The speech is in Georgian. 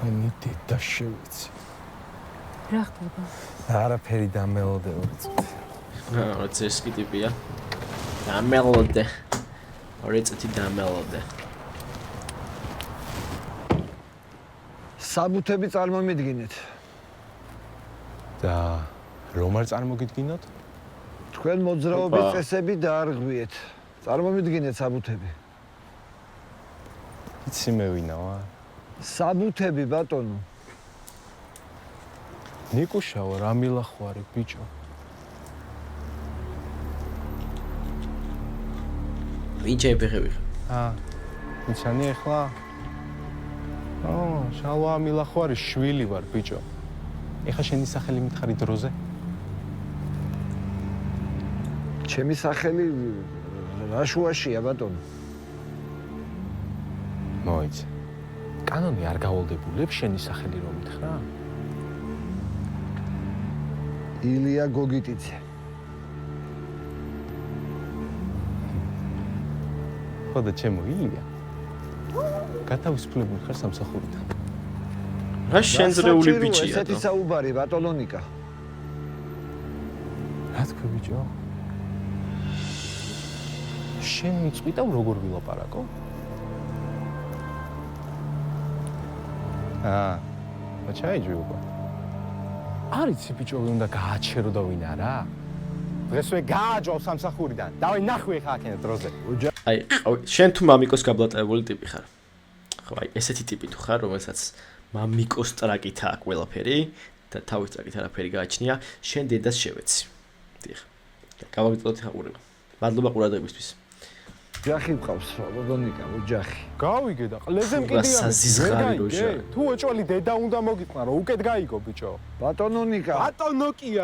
შენი დედა შევიცი. რა ხდება? არაფერი დამელოდე ორი წუთი. რაც ეს კი ტიპია. დამელოდე. ორი წუთი დამელოდე. საბუთები წარმომიდგინეთ. და რომ არ წარმოგიდგინოთ? თქვენ მოძრაობის წესები დაარღვიეთ. წარმომიდგინეთ საბუთები. იცი მე ვინა ვარ? საბუთები ბატონო. ნიკუშავა რა მილახვარი ბიჭო. ვინჩე ფეხები. მიცანი ახლა? შალვა მილახვარი შვილი ვარ ბიჭო. ეხა შენი სახელი მითხარი დროზე? ჩემი სახელი რა შუაშია ბატონო? მოიცი. კანონი არ გავალდებულებს შენი სახელი რომ მითხრა? ილია გოგიტიცე. ხოდა ჩემო ილია. გათავისუფლებული ხარ სამსახურიდან. რა შენძრეული ბიჭია. ესეთი საუბარი ბატონო ნიკა. რა თქვი ბიჭო? შენ მიწვიდავ როგორ ვილაპარაკო? ჩაიჯვი უკვე. არ იცი ბიჭო უნდა გააჩერო და ვინ არა? დღესვე გააჯვალ სამსახურიდან. დავай ნახვი ხა აქ დროზე. აი, შენ თუ მამიკოს გაბლატებული ტიპი ხარ. ხო, აი, ესეთი ტიპი თუ ხარ, რომელსაც მამიკოს ტრაკით აქვს ყველაფერი და თავის ტრაკით არაფერი გააჩნია, შენ დედას შევეცი. დიახ. გავაგრძელოთ ხა ყურება. მადლობა ყურადღებისთვის. ჯახი მყავს ბატონიკა, ოჯახი. გავიგე და ყლეზე მკიდია. საზიზღარი როჟა. თუ ოჭვალი დედა უნდა მოგიტყნა, რომ უკეთ გაიგო ბიჭო. ბატონო ნიკა. ბატონო კია